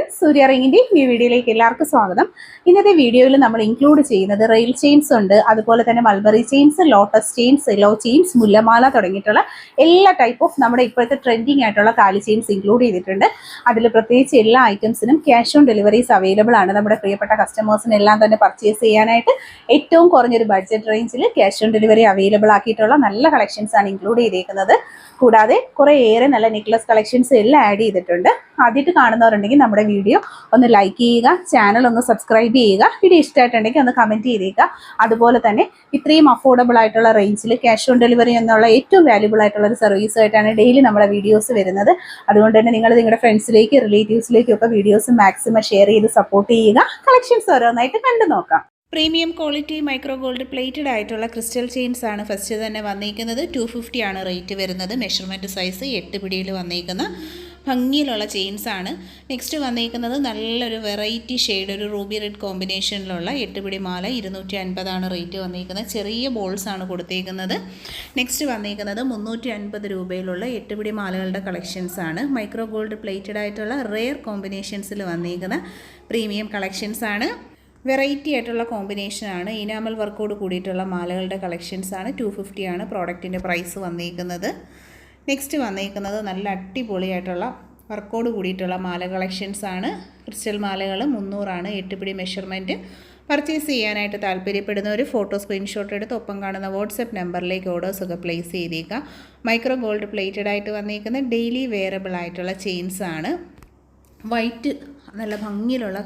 Friends, സൂര്യ റിങ്ങിൻ്റെ new വീഡിയോയിലേക്ക് എല്ലാവർക്കും സ്വാഗതം. ഇന്നത്തെ വീഡിയോയിൽ നമ്മൾ ഇൻക്ലൂഡ് ചെയ്യുന്നത് റെയിൽ ചെയിൻസ് ഉണ്ട്, അതുപോലെ തന്നെ mulberry chains, lotus chains, cello chains, മുല്ലമാല തുടങ്ങിയിട്ടുള്ള എല്ലാ ടൈപ്പ് ഓഫ് നമ്മുടെ ഇപ്പോഴത്തെ ട്രെൻഡിങ് ആയിട്ടുള്ള താലി ചെയിൻസ് ഇൻക്ലൂഡ് ചെയ്തിട്ടുണ്ട്. അതിൽ പ്രത്യേകിച്ച് എല്ലാ ഐറ്റംസിനും ക്യാഷ് ഓൺ ഡെലിവറീസ് അവൈലബിൾ ആണ്. നമ്മുടെ പ്രിയപ്പെട്ട കസ്റ്റമേഴ്സിനെല്ലാം തന്നെ പർച്ചേസ് ചെയ്യാനായിട്ട് ഏറ്റവും കുറഞ്ഞൊരു ബഡ്ജറ്റ് റേഞ്ചിൽ ക്യാഷ് ഓൺ ഡെലിവറി അവൈലബിൾ ആക്കിയിട്ടുള്ള നല്ല കളക്ഷൻസ് ആണ് ഇൻക്ലൂഡ് ചെയ്തേക്കുന്നത്. കൂടാതെ കുറേയേറെ നല്ല നെക്ലസ് കളക്ഷൻസ് എല്ലാം ആഡ് ചെയ്തിട്ടുണ്ട്. ആദ്യമായിട്ട് കാണുന്നവരുണ്ടെങ്കിൽ നമ്മുടെ വീഡിയോ ഒന്ന് ലൈക്ക് ചെയ്യുക, ചാനൽ ഒന്ന് സബ്സ്ക്രൈബ് ചെയ്യുക, വീഡിയോ ഇഷ്ടമായിട്ടുണ്ടെങ്കിൽ ഒന്ന് കമൻറ്റ് ചെയ്തേക്കുക. അതുപോലെ തന്നെ ഇത്രയും അഫോർഡബിൾ ആയിട്ടുള്ള റേഞ്ചിൽ ക്യാഷ് ഓൺ ഡെലിവറി എന്നുള്ള ഏറ്റവും വാല്യുബിൾ ആയിട്ടുള്ള ഒരു സർവീസായിട്ടാണ് ഡെയിലി നമ്മുടെ വീഡിയോസ് വരുന്നത്. അതുകൊണ്ട് തന്നെ നിങ്ങൾ നിങ്ങളുടെ ഫ്രണ്ട്സിലേക്ക്, റിലേറ്റീവ്സിലേക്കും ഒക്കെ വീഡിയോസ് മാക്സിമം ഷെയർ ചെയ്ത് സപ്പോർട്ട് ചെയ്യുക. കളക്ഷൻസ് ഓരോന്നായിട്ട് കണ്ടു നോക്കാം. Premium quality micro gold plated ആയിട്ടുള്ള ക്രിസ്റ്റൽ ചെയിൻസ് ആണ് ഫസ്റ്റ് തന്നെ വന്നിരിക്കുന്നത്. 250 ആണ് റേറ്റ് വരുന്നത്. മെഷർമെൻറ്റ് സൈസ് 8 പിടിയിൽ വന്നിരിക്കുന്ന ഭംഗിയിലുള്ള ചെയിൻസ് ആണ്. നെക്സ്റ്റ് വന്നിരിക്കുന്നത് നല്ലൊരു വെറൈറ്റി ഷെയ്ഡ്, ഒരു റൂബി റെഡ് കോമ്പിനേഷനിലുള്ള 8 പിടി മാല 250 ആണ് റേറ്റ് വന്നിരിക്കുന്നത്. ചെറിയ ബോൾസ് ആണ് കൊടുത്തിരിക്കുന്നത്. നെക്സ്റ്റ് വന്നിരിക്കുന്നത് 350 രൂപയിലുള്ള 8 പിടി മാലകളുടെ കളക്ഷൻസ് ആണ്. മൈക്രോ ഗോൾഡ് പ്ലേറ്റഡ് ആയിട്ടുള്ള റെയർ കോമ്പിനേഷൻസിൽ വന്നിരിക്കുന്ന പ്രീമിയം കളക്ഷൻസ് ആണ്. വെറൈറ്റി ആയിട്ടുള്ള കോമ്പിനേഷനാണ്. ഇനാമൽ വർക്കോട് കൂടിയിട്ടുള്ള മാലകളുടെ കളക്ഷൻസാണ്. 250 ആണ് പ്രോഡക്റ്റിൻ്റെ പ്രൈസ് വന്നിരിക്കുന്നത്. നെക്സ്റ്റ് വന്നിരിക്കുന്നത് നല്ല അടിപൊളിയായിട്ടുള്ള വർക്കോട് കൂടിയിട്ടുള്ള മാല കളക്ഷൻസാണ്. ക്രിസ്റ്റൽ മാലകൾ 300 ആണ് 8 പിടി മെഷർമെൻറ്റ്. പർച്ചേസ് ചെയ്യാനായിട്ട് താല്പര്യപ്പെടുന്നവർ ഫോട്ടോ സ്ക്രീൻഷോട്ട് എടുത്ത് ഒപ്പം കാണുന്ന വാട്സപ്പ് നമ്പറിലേക്ക് ഓർഡേഴ്സൊക്കെ പ്ലേസ് ചെയ്തേക്കാം. മൈക്രോ ഗോൾഡ് പ്ലേറ്റഡ് ആയിട്ട് വന്നിരിക്കുന്ന ഡെയിലി വെയറബിൾ ആയിട്ടുള്ള ചെയിൻസാണ്. വൈറ്റ് നല്ല ഭംഗിയിലുള്ള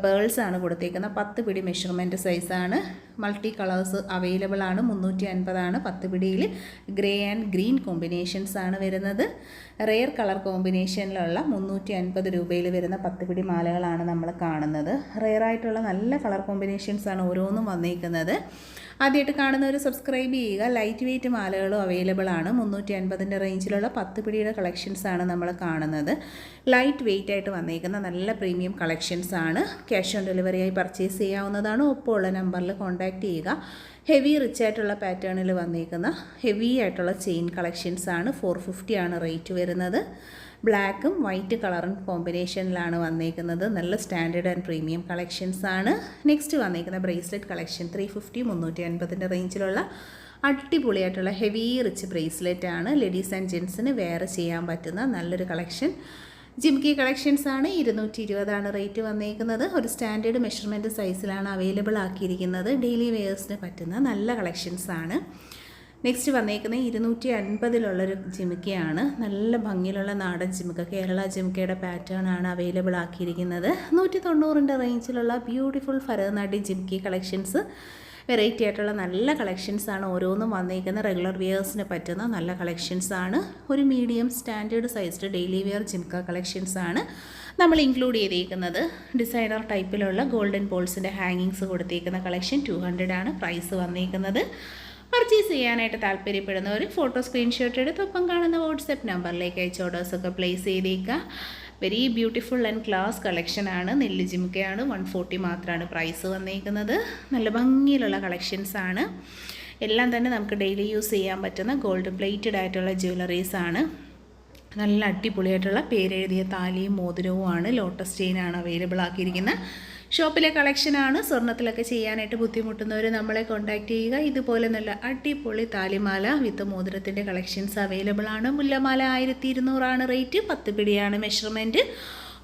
പേൾസ് ആണ് കൊടുത്തേക്കുന്നത്. 10 പിടി മെഷർമെൻറ്റ് സൈസാണ്. മൾട്ടി കളേഴ്സ് അവൈലബിൾ ആണ്. 350 ആണ് 10 പിടിയിൽ. ഗ്രേ ആൻഡ് ഗ്രീൻ കോമ്പിനേഷൻസ് ആണ് വരുന്നത്. റെയർ കളർ കോമ്പിനേഷനിലുള്ള 350 രൂപയിൽ വരുന്ന 10 പിടി മാലകളാണ് നമ്മൾ കാണുന്നത്. റെയർ ആയിട്ടുള്ള നല്ല കളർ കോമ്പിനേഷൻസ് ആണ് ഓരോന്നും വന്നിരിക്കുന്നത്. ആദ്യമായിട്ട് കാണുന്നവർ സബ്സ്ക്രൈബ് ചെയ്യുക. ലൈറ്റ് വെയ്റ്റ് മാലകളും അവൈലബിൾ ആണ്. 350ൻ്റെ റേഞ്ചിലുള്ള 10 പിടിയുടെ കളക്ഷൻസ് ആണ് നമ്മൾ കാണുന്നത്. ലൈറ്റ് വെയ്റ്റ് ആയിട്ട് വന്നിരിക്കുന്ന നല്ല പ്രീമിയം കളക്ഷൻസ് ആണ്. ക്യാഷ് ഓൺ ഡെലിവറിയായി പർച്ചേസ് ചെയ്യാവുന്നതാണ്. ഒപ്പമുള്ള നമ്പറിൽ കോൺടാക്റ്റ് ചെയ്യുക. ഹെവി റിച്ച് ആയിട്ടുള്ള പാറ്റേണിൽ വന്നിരിക്കുന്ന ഹെവി ആയിട്ടുള്ള ചെയിൻ കളക്ഷൻസ് ആണ്. 450 ആണ് റേറ്റ് വരുന്നത്. ബ്ലാക്കും വൈറ്റ് കളറും കോമ്പിനേഷനിലാണ് വന്നിരിക്കുന്നത്. നല്ല സ്റ്റാൻഡേർഡ് ആൻഡ് പ്രീമിയം കളക്ഷൻസ് ആണ്. നെക്സ്റ്റ് വന്നിരിക്കുന്ന ബ്രേസ്ലെറ്റ് കളക്ഷൻ 350 350ൻ്റെ റേഞ്ചിലുള്ള അടിപൊളിയായിട്ടുള്ള ഹെവി റിച്ച് ബ്രേസ്ലെറ്റ് ആണ്. ലേഡീസ് ആൻഡ് ജെൻസിന് വെയർ ചെയ്യാൻ പറ്റുന്ന നല്ലൊരു കളക്ഷൻ. ജിംകി കളക്ഷൻസ് ആണ്. 220 ആണ് റേറ്റ് വന്നിരിക്കുന്നത്. ഒരു സ്റ്റാൻഡേർഡ് മെഷർമെൻറ്റ് സൈസിലാണ് അവൈലബിൾ ആക്കിയിരിക്കുന്നത്. ഡെയിലി വെയേഴ്സിന് പറ്റുന്ന നല്ല കളക്ഷൻസ് ആണ്. നെക്സ്റ്റ് വന്നേക്കുന്നത് 250-ലുള്ളൊരു ജിമിക്കയാണ്. നല്ല ഭംഗിയിലുള്ള നാടൻ ജിമിക്ക, കേരള ജിമിക്കയുടെ പാറ്റേൺ ആണ് അവൈലബിൾ ആക്കിയിരിക്കുന്നത്. 190ൻ്റെ റേഞ്ചിലുള്ള ബ്യൂട്ടിഫുൾ ഭരതനാട്യം ജിമിക്കി കളക്ഷൻസ്. വെറൈറ്റി ആയിട്ടുള്ള നല്ല കളക്ഷൻസാണ് ഓരോന്നും വന്നിരിക്കുന്ന. റെഗുലർ വെയേഴ്സിന് പറ്റുന്ന നല്ല കളക്ഷൻസാണ്. ഒരു medium standard sized daily wear ജിംക കളക്ഷൻസാണ് നമ്മൾ ഇൻക്ലൂഡ് ചെയ്തിരിക്കുന്നത്. ഡിസൈനർ ടൈപ്പിലുള്ള ഗോൾഡൻ ബോൾസിൻ്റെ ഹാങ്ങിങ്സ് കൊടുത്തിരിക്കുന്ന കളക്ഷൻ 200 ആണ് പ്രൈസ് വന്നിരിക്കുന്നത്. പർച്ചേസ് ചെയ്യാനായിട്ട് താല്പര്യപ്പെടുന്നവർ ഫോട്ടോ സ്ക്രീൻഷോട്ട് എടുത്ത് ഒപ്പം കാണുന്ന വാട്സപ്പ് നമ്പറിലേക്ക് അയച്ച് ഓർഡേഴ്സൊക്കെ പ്ലേസ് ചെയ്തേക്കുക. വെരി ബ്യൂട്ടിഫുൾ ആൻഡ് ക്ലാസ് കളക്ഷനാണ്. നെല്ല് ജിംക്കയാണ്. 140 മാത്രമാണ് പ്രൈസ് വന്നിരിക്കുന്നത്. നല്ല ഭംഗിയിലുള്ള കളക്ഷൻസാണ്. എല്ലാം തന്നെ നമുക്ക് ഡെയിലി യൂസ് ചെയ്യാൻ പറ്റുന്ന ഗോൾഡ് പ്ലേറ്റഡ് ആയിട്ടുള്ള ജ്വല്ലറീസാണ്. നല്ല അടിപൊളിയായിട്ടുള്ള പേരെഴുതിയ താലിയും മോതിരവുമാണ്. Lotus ചെയിനാണ് available ആക്കിയിരിക്കുന്നത്. ഷോപ്പിലെ കളക്ഷനാണ്. സ്വർണ്ണത്തിലൊക്കെ ചെയ്യാനായിട്ട് ബുദ്ധിമുട്ടുന്നവർ നമ്മളെ കോൺടാക്റ്റ് ചെയ്യുക. ഇതുപോലെ നല്ല അടിപൊളി താലിമാല വിത്ത് മോതിരത്തിൻ്റെ കളക്ഷൻസ് അവൈലബിൾ ആണ്. മുല്ലമാല 1200 ആണ് റേറ്റ്. 10 പിടിയാണ് മെഷർമെൻറ്റ്.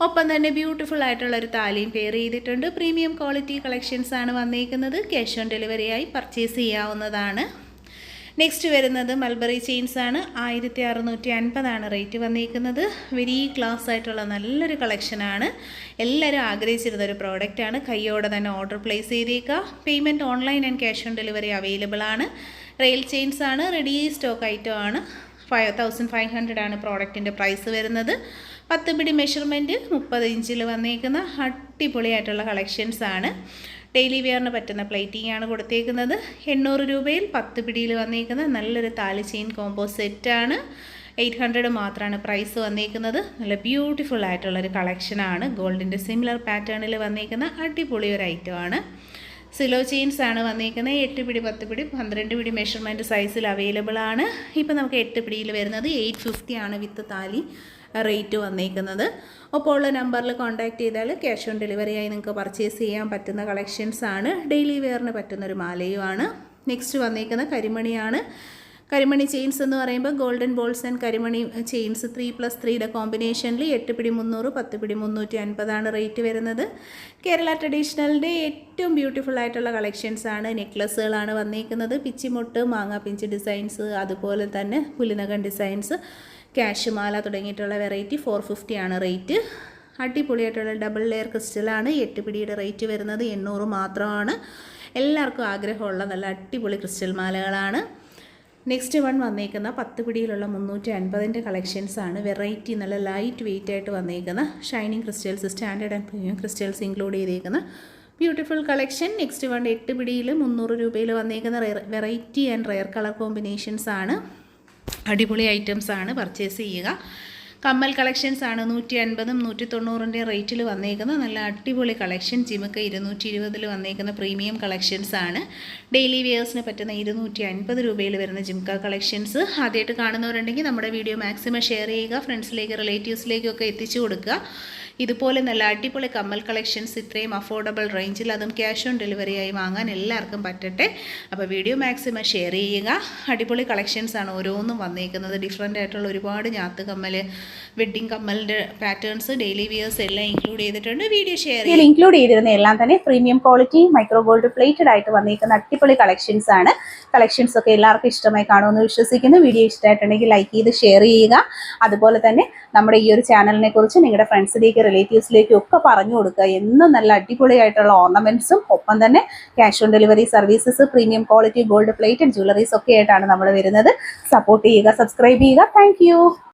ഒപ്പം തന്നെ ബ്യൂട്ടിഫുൾ ആയിട്ടുള്ള ഒരു താലിയും പെയർ ചെയ്തിട്ടുണ്ട്. പ്രീമിയം ക്വാളിറ്റി കളക്ഷൻസ് ആണ് വന്നിരിക്കുന്നത്. ക്യാഷ് ഓൺ ഡെലിവറിയായി പർച്ചേസ് ചെയ്യാവുന്നതാണ്. നെക്സ്റ്റ് വരുന്നത് മൾബറി ചെയിൻസ് ആണ്. 1650 ആണ് റേറ്റ് വന്നിരിക്കുന്നത്. വെരി ക്ലാസ് ആയിട്ടുള്ള നല്ലൊരു കളക്ഷനാണ്. എല്ലാവരും ആഗ്രഹിച്ചിരുന്ന ഒരു പ്രോഡക്റ്റാണ്. കയ്യോടെ തന്നെ ഓർഡർ പ്ലേസ് ചെയ്തേക്കുക. Payment online and cash on delivery available ആണ്. റെയിൽ ചെയിൻസ് ആണ്. റെഡി സ്റ്റോക്ക് ഐറ്റം ആണ്. 5500 ആണ് പ്രോഡക്റ്റിൻ്റെ പ്രൈസ് വരുന്നത്. 10 പിടി മെഷർമെൻറ്റ് 30 ഇഞ്ചിൽ വന്നിരിക്കുന്ന അടിപൊളിയായിട്ടുള്ള കളക്ഷൻസ് ആണ്. ഡെയിലി വെയറിന് പറ്റുന്ന പ്ലേറ്റിംഗ് ആണ് കൊടുത്തേക്കുന്നത്. 800 രൂപയിൽ 10 പിടിയിൽ വന്നിരിക്കുന്ന നല്ലൊരു താലി ചെയിൻ കോംബോ സെറ്റാണ്. 800 മാത്രമാണ് പ്രൈസ് വന്നിരിക്കുന്നത്. നല്ല ബ്യൂട്ടിഫുൾ ആയിട്ടുള്ളൊരു കളക്ഷനാണ്. ഗോൾഡിൻ്റെ സിമിലർ പാറ്റേണിൽ വന്നിരിക്കുന്ന അടിപൊളി ഒരു ഐറ്റമാണ്. സിലോ ചെയിൻസ് ആണ് വന്നിരിക്കുന്നത്. 8 പിടി 10 പിടി 12 പിടി മെഷർമെൻറ്റ് സൈസിൽ അവൈലബിൾ ആണ്. ഇപ്പോൾ നമുക്ക് 8 പിടിയിൽ വരുന്നത് 850 ആണ് വിത്ത് താലി. റേറ്റ് വന്നേക്കുന്നത്. അപ്പോൾ ഉള്ള നമ്പറിൽ കോൺടാക്ട് ചെയ്താൽ ക്യാഷ് ഓൺ ഡെലിവറിയായി നിങ്ങൾക്ക് പർച്ചേസ് ചെയ്യാൻ പറ്റുന്ന കളക്ഷൻസ് ആണ്. ഡെയിലി വെയറിന് പറ്റുന്നൊരു മാലയുമാണ്. നെക്സ്റ്റ് വന്നേക്കുന്ന കരിമണിയാണ്. കരിമണി ചെയിൻസ് എന്ന് പറയുമ്പോൾ ഗോൾഡൻ ബോൾസ് ആൻഡ് കരിമണി ചെയിൻസ് 3+3 കോമ്പിനേഷനിൽ 8 പിടി 300, 10 പിടി 350 റേറ്റ് വരുന്നത്. കേരള ട്രഡീഷണലിൻ്റെ ഏറ്റവും ബ്യൂട്ടിഫുൾ ആയിട്ടുള്ള കളക്ഷൻസ് ആണ്. നെക്ലസ്സുകളാണ് വന്നേക്കുന്നത്. പിച്ചിമുട്ട്, മാങ്ങാപ്പിഞ്ച് ഡിസൈൻസ്, അതുപോലെ തന്നെ പുലിനകൻ ഡിസൈൻസ്, ക്യാഷ് മാല തുടങ്ങിയിട്ടുള്ള വെറൈറ്റി 450 ആണ് റേറ്റ്. അടിപൊളിയായിട്ടുള്ള ഡബിൾ ലെയർ ക്രിസ്റ്റലാണ്. 8 പിടിയുടെ റേറ്റ് വരുന്നത് 800 മാത്രമാണ്. എല്ലാവർക്കും ആഗ്രഹമുള്ള നല്ല അടിപൊളി ക്രിസ്റ്റൽ മാലകളാണ്. നെക്സ്റ്റ് വൺ വന്നേക്കുന്ന 10 പിടിയിലുള്ള 350 കളക്ഷൻസ് ആണ്. വെറൈറ്റി നല്ല ലൈറ്റ് വെയിറ്റ് ആയിട്ട് വന്നേക്കുന്ന shining crystals, standard and premium crystals include ചെയ്തേക്കുന്ന ബ്യൂട്ടിഫുൾ കളക്ഷൻ. നെക്സ്റ്റ് വൺ 8 പിടിയിൽ 300 രൂപയിൽ വന്നേക്കുന്ന variety and rare colour combinations ആണ്. അടിപൊളി ഐറ്റംസ് ആണ്, പർച്ചേസ് ചെയ്യുക. കമ്മൽ കളക്ഷൻസ് ആണ്. 150ഉം 190 റേറ്റിൽ വന്നേക്കുന്ന നല്ല അടിപൊളി കളക്ഷൻ. ജിമുക്ക 220 വന്നേക്കുന്ന പ്രീമിയം കളക്ഷൻസ് ആണ്. ഡെയിലി വെയേഴ്സിന് പറ്റുന്ന 250 രൂപയിൽ വരുന്ന ജിമുക്ക കളക്ഷൻസ്. ആദ്യമായിട്ട് കാണുന്നവരുണ്ടെങ്കിൽ നമ്മുടെ വീഡിയോ മാക്സിമം ഷെയർ ചെയ്യുക, ഫ്രണ്ട്സിലേക്ക് റിലേറ്റീവ്സിലേക്കൊക്കെ എത്തിച്ചു കൊടുക്കുക. ഇതുപോലെ നല്ല അടിപൊളി കമ്മൽ കളക്ഷൻസ് ഇത്രയും അഫോർഡബിൾ റേഞ്ചിൽ, അതും ക്യാഷ് ഓൺ ഡെലിവറിയായി വാങ്ങാൻ എല്ലാവർക്കും പറ്റട്ടെ. അപ്പോൾ വീഡിയോ മാക്സിമം ഷെയർ ചെയ്യുക. അടിപൊളി കളക്ഷൻസ് ആണ് ഓരോന്നും വന്നേക്കുന്നത്. ഡിഫറെൻ്റ് ആയിട്ടുള്ള ഒരുപാട് ഞാത്ത് കമ്മൽ, വെഡ്ഡിങ് കമ്മലിൻ്റെ പാറ്റേൺസ്, ഡെയിലി വിയേഴ്സ് എല്ലാം ഇൻക്ലൂഡ് ചെയ്തിട്ടുണ്ട്. വീഡിയോ ഷെയർ ചെയ്യുക. ഇൻക്ലൂഡ് ചെയ്തിരുന്ന എല്ലാം തന്നെ premium quality micro gold plated ആയിട്ട് വന്നേക്കുന്ന അടിപൊളി കളക്ഷൻസ് ആണ്. കളക്ഷൻസ് ഒക്കെ എല്ലാവർക്കും ഇഷ്ടമായി കാണുമെന്ന് വിശ്വസിക്കുന്നു. വീഡിയോ ഇഷ്ടമായിട്ടുണ്ടെങ്കിൽ ലൈക്ക് ചെയ്ത് ഷെയർ ചെയ്യുക. അതുപോലെ തന്നെ നമ്മുടെ ഈ ഒരു ചാനലിനെ കുറിച്ച് നിങ്ങളുടെ ഫ്രണ്ട്സിലേക്ക്, റിലേറ്റീവ്സിലേക്കും ഒക്കെ പറഞ്ഞു കൊടുക്കുക. എന്നും നല്ല അടിപൊളിയായിട്ടുള്ള ഓർണമെന്റ്സും ഒപ്പം തന്നെ cash on delivery services, premium quality gold plated jewelleries ഒക്കെ ആയിട്ടാണ് നമ്മൾ വരുന്നത്. സപ്പോർട്ട് ചെയ്യുക, സബ്സ്ക്രൈബ് ചെയ്യുക. താങ്ക്